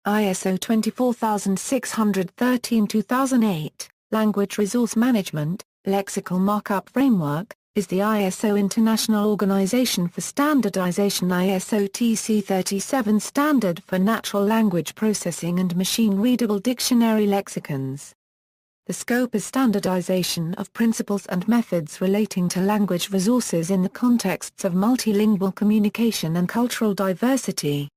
ISO 24613-2008, Language Resource Management, Lexical Markup Framework, is the ISO International Organization for Standardization ISO TC 37 standard for natural language processing and machine-readable dictionary lexicons. The scope is standardization of principles and methods relating to language resources in the contexts of multilingual communication and cultural diversity.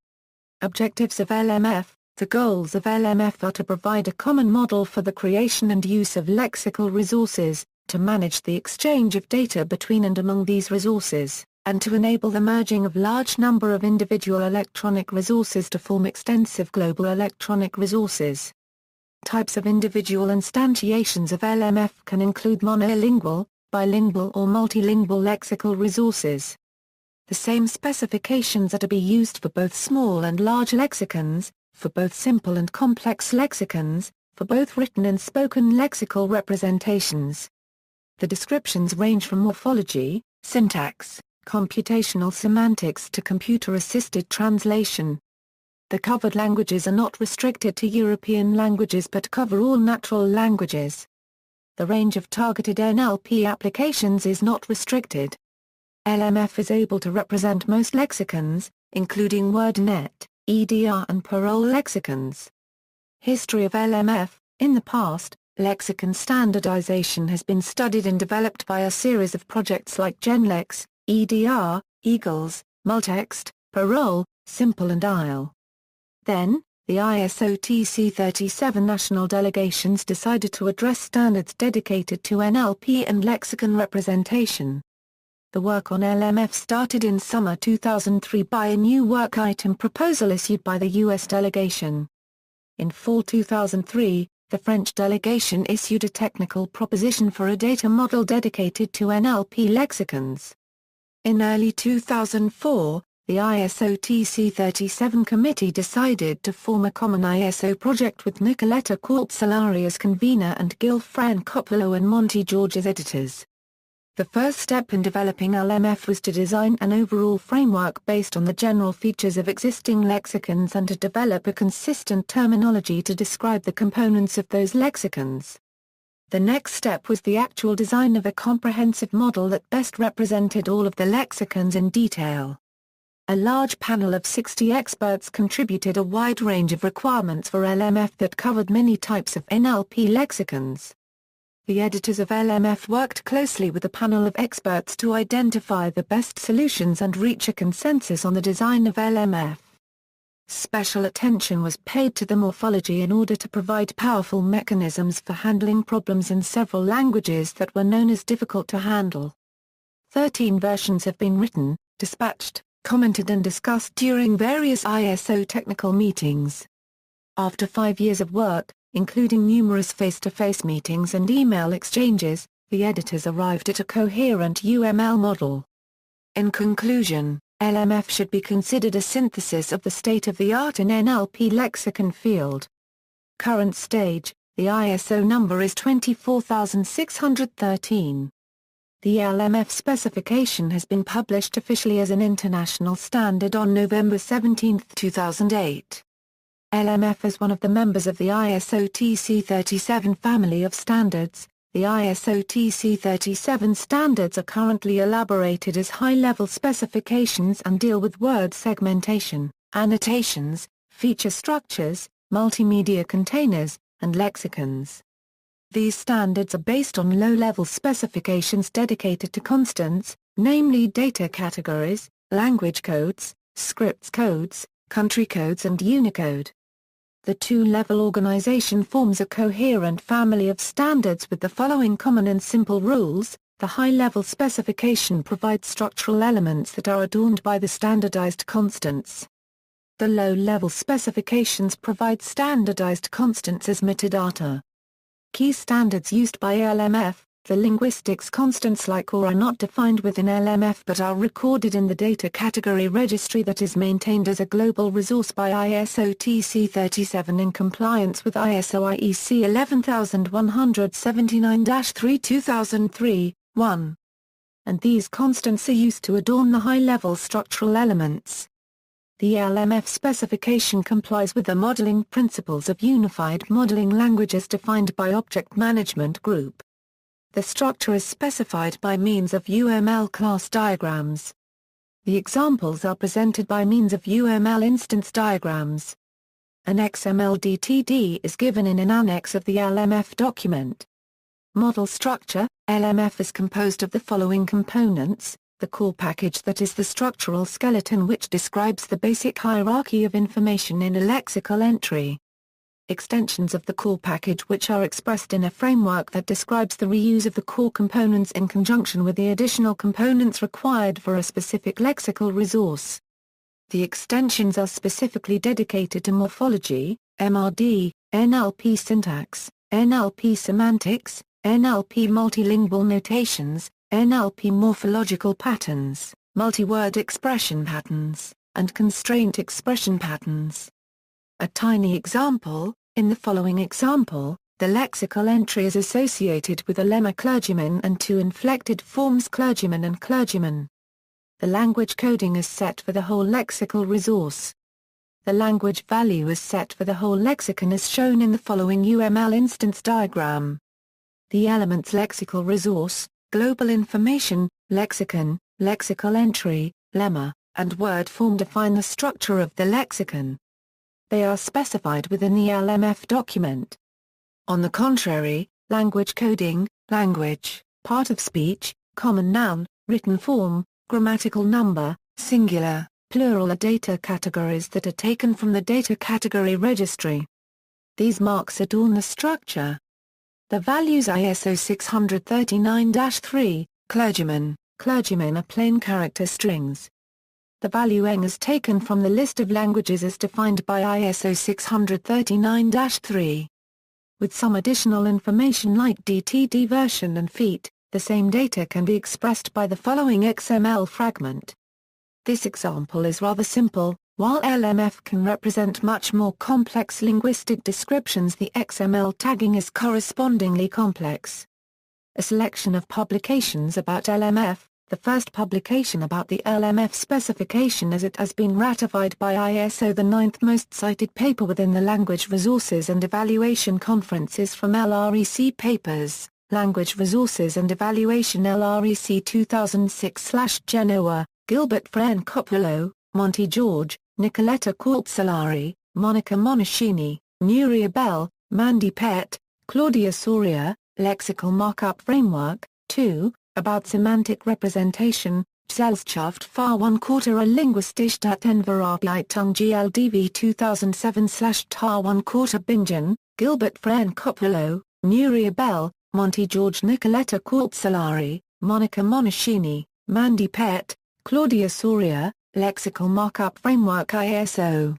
Objectives of LMF. The goals of LMF are to provide a common model for the creation and use of lexical resources, to manage the exchange of data between and among these resources, and to enable the merging of large number of individual electronic resources to form extensive global electronic resources. Types of individual instantiations of LMF can include monolingual, bilingual or multilingual lexical resources. The same specifications are to be used for both small and large lexicons, for both simple and complex lexicons, for both written and spoken lexical representations. The descriptions range from morphology, syntax, computational semantics to computer-assisted translation. The covered languages are not restricted to European languages but cover all natural languages. The range of targeted NLP applications is not restricted. LMF is able to represent most lexicons, including WordNet, EDR and parole lexicons. History of LMF. In the past, lexicon standardization has been studied and developed by a series of projects like GenLex, EDR, Eagles, Multext, Parole, Simple and ALll. Then, the ISO TC 37 national delegations decided to address standards dedicated to NLP and lexicon representation. The work on LMF started in summer 2003 by a new work item proposal issued by the U.S. delegation. In fall 2003, the French delegation issued a technical proposition for a data model dedicated to NLP lexicons. In early 2004, the ISO TC 37 committee decided to form a common ISO project with Nicoletta Quartzolari as convener and Gilfran Coppolo and Monty George as editors. The first step in developing LMF was to design an overall framework based on the general features of existing lexicons and to develop a consistent terminology to describe the components of those lexicons. The next step was the actual design of a comprehensive model that best represented all of the lexicons in detail. A large panel of 60 experts contributed a wide range of requirements for LMF that covered many types of NLP lexicons. The editors of LMF worked closely with a panel of experts to identify the best solutions and reach a consensus on the design of LMF. Special attention was paid to the morphology in order to provide powerful mechanisms for handling problems in several languages that were known as difficult to handle. 13 versions have been written, dispatched, commented and discussed during various ISO technical meetings. After 5 years of work, including numerous face-to-face meetings and email exchanges, the editors arrived at a coherent UML model. In conclusion, LMF should be considered a synthesis of the state-of-the-art in NLP lexicon field. Current stage, the ISO number is 24613. The LMF specification has been published officially as an international standard on November 17, 2008. LMF is one of the members of the ISO TC 37 family of standards. The ISO TC 37 standards are currently elaborated as high-level specifications and deal with word segmentation, annotations, feature structures, multimedia containers, and lexicons. These standards are based on low-level specifications dedicated to constants, namely data categories, language codes, scripts codes, country codes and Unicode. The two-level organization forms a coherent family of standards with the following common and simple rules. The high-level specification provides structural elements that are adorned by the standardized constants. The low-level specifications provide standardized constants as metadata. Key standards used by LMF. The linguistics constants like or are not defined within LMF but are recorded in the data category registry that is maintained as a global resource by ISO TC 37 in compliance with ISO IEC 11179-3 2003, 1. And these constants are used to adorn the high-level structural elements. The LMF specification complies with the modeling principles of Unified Modeling Language as defined by Object Management Group. The structure is specified by means of UML class diagrams. The examples are presented by means of UML instance diagrams. An XML DTD is given in an annex of the LMF document. Model structure: LMF is composed of the following components: the core package, that is the structural skeleton which describes the basic hierarchy of information in a lexical entry. Extensions of the core package which are expressed in a framework that describes the reuse of the core components in conjunction with the additional components required for a specific lexical resource. The extensions are specifically dedicated to morphology, MRD, NLP syntax, NLP semantics, NLP multilingual notations, NLP morphological patterns, multi-word expression patterns, and constraint expression patterns. A tiny example: in the following example, the lexical entry is associated with a lemma clergyman and two inflected forms clergyman and clergyman. The language coding is set for the whole lexical resource. The language value is set for the whole lexicon as shown in the following UML instance diagram. The elements lexical resource, global information, lexicon, lexical entry, lemma, and word form define the structure of the lexicon. They are specified within the LMF document. On the contrary, language coding, language, part of speech, common noun, written form, grammatical number, singular, plural are data categories that are taken from the data category registry. These marks adorn the structure. The values ISO 639-3, clergyman, clergyman are plain character strings. The value eng is taken from the list of languages as defined by ISO 639-3. With some additional information like DTD version and feet, the same data can be expressed by the following XML fragment. This example is rather simple. While LMF can represent much more complex linguistic descriptions, the XML tagging is correspondingly complex. A selection of publications about LMF. The first publication about the LMF specification as it has been ratified by ISO. The ninth most cited paper within the Language Resources and Evaluation Conferences from LREC Papers, Language Resources and Evaluation LREC 2006/Genoa, Gilbert Francopoulo, Monty George, Nicoletta Quartzolari, Monica Monoschini, Nuria Bell, Mandy Pett, Claudia Soria, Lexical Markup Framework, 2, about semantic representation, Gesellschaft für 1/4 Linguistische-Datenverarbeitung GLDV 2007/TAR 1/4 Bingen, Gilbert Francopoulo, Nuria Bell, Monty George, Nicoletta Quartzolari, Monica Monoschini, Mandy Pett, Claudia Soria, Lexical Markup Framework ISO.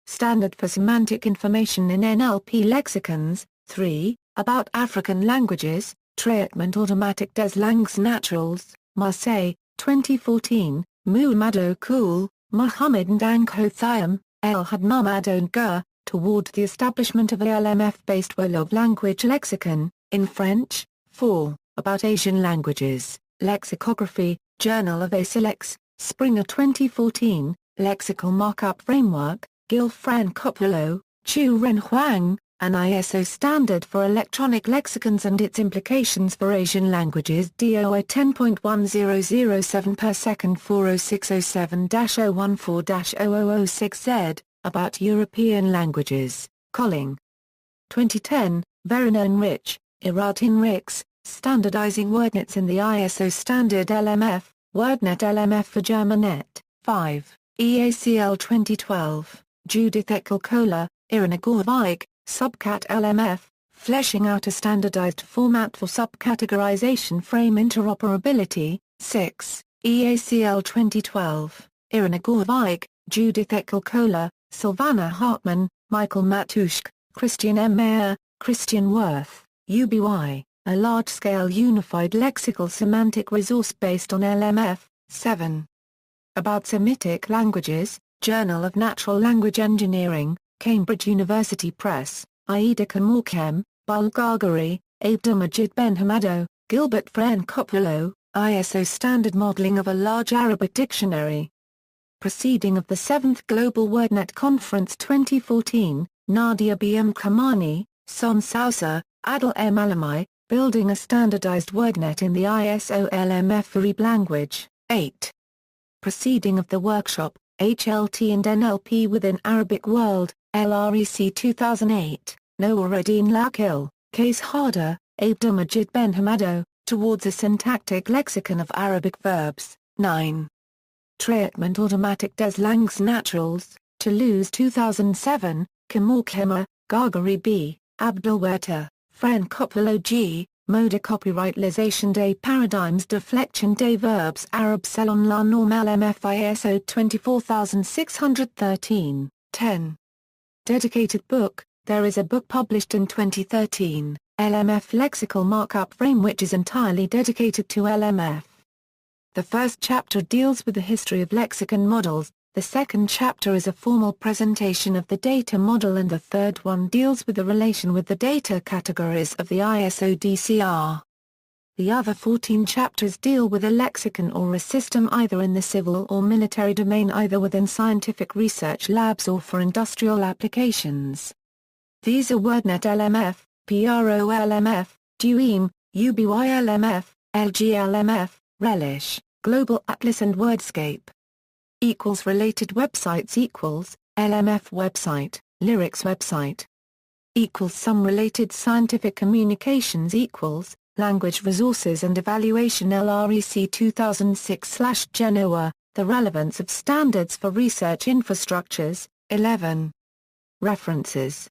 Standard for Semantic Information in NLP Lexicons, 3, about African Languages, Traitement Automatique des Langues Naturelles, Marseille, 2014, Muhammad Kool, Mohammed Ndanko Thiam, El Hadnamad Gur, toward the establishment of a LMF-based Wolof language lexicon, in French, 4, about Asian languages, Lexicography, Journal of ALll, Springer 2014, Lexical Markup Framework, Gil Francopoulo, Chu Ren Huang, an ISO standard for electronic lexicons and its implications for Asian languages DOI 10.1007 per second 40607-014-0006Z, about European languages, Colling. 2010, Verena and Rich, Irad Hinrichs, Standardizing WordNets in the ISO Standard LMF, WordNet LMF for GermanNet, 5, ALll 2012, Judith Eckel-Kohler, Irina Gorvik, Subcat LMF, fleshing out a standardized format for subcategorization frame interoperability, 6, ALll 2012, Irina Gorvik, Judith Eckel-Kohler, Silvana Hartmann, Michael Matuszk, Christian M. Mayer, Christian Worth, UBY, a large-scale unified lexical semantic resource based on LMF, 7. About Semitic Languages, Journal of Natural Language Engineering, Cambridge University Press, Aida Kamorkem, Bulgari, Abdulmajid Benhamado, Gilbert Francopoulo, ISO Standard Modeling of a Large Arabic Dictionary. Proceeding of the 7th Global WordNet Conference 2014, Nadia B. M. Kamani, Son Sousa, Adel M. Alamai, Building a Standardized WordNet in the ISO LMF for EB language, 8. Proceeding of the workshop, HLT and NLP within Arabic World, LREC 2008, Noureddin Lexical, Case Harder, Abdulmajid Ben Hamado, Towards a Syntactic Lexicon of Arabic Verbs, 9. Traitement Automatic des Langues Naturelles, Toulouse 2007, Kamor Kemmer, Gargari B., Abdelwerter, Francopologie, Mode Copyrightization des Paradigmes de Flexion des Verbes Arabes selon la norme LMF ISO 24613, 10. Dedicated book, there is a book published in 2013, LMF Lexical Markup Frame, which is entirely dedicated to LMF. The first chapter deals with the history of lexicon models, the second chapter is a formal presentation of the data model, and the third one deals with the relation with the data categories of the ISO DCR. The other 14 chapters deal with a lexicon or a system either in the civil or military domain, either within scientific research labs or for industrial applications. These are WordNet LMF, PROLMF, DUEM, UBYLMF, LGLMF, Relish, Global Atlas and Wordscape. Related websites LMF website, Lyrics website. Some related scientific communications Language Resources and Evaluation LREC 2006/Genoa, The Relevance of Standards for Research Infrastructures, 11. References.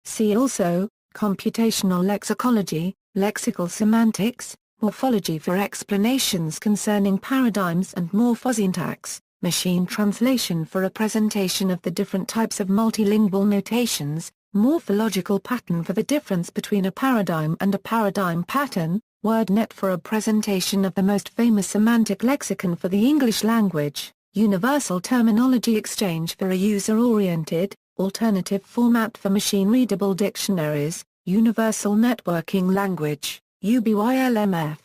See also, Computational Lexicology, Lexical Semantics, Morphology for explanations concerning paradigms and morphosyntax, Machine Translation for a presentation of the different types of multilingual notations, Morphological Pattern for the difference between a paradigm and a paradigm pattern, WordNet for a presentation of the most famous semantic lexicon for the English language, Universal Terminology Exchange for a user-oriented, alternative format for machine-readable dictionaries, Universal Networking Language, UBYLMF.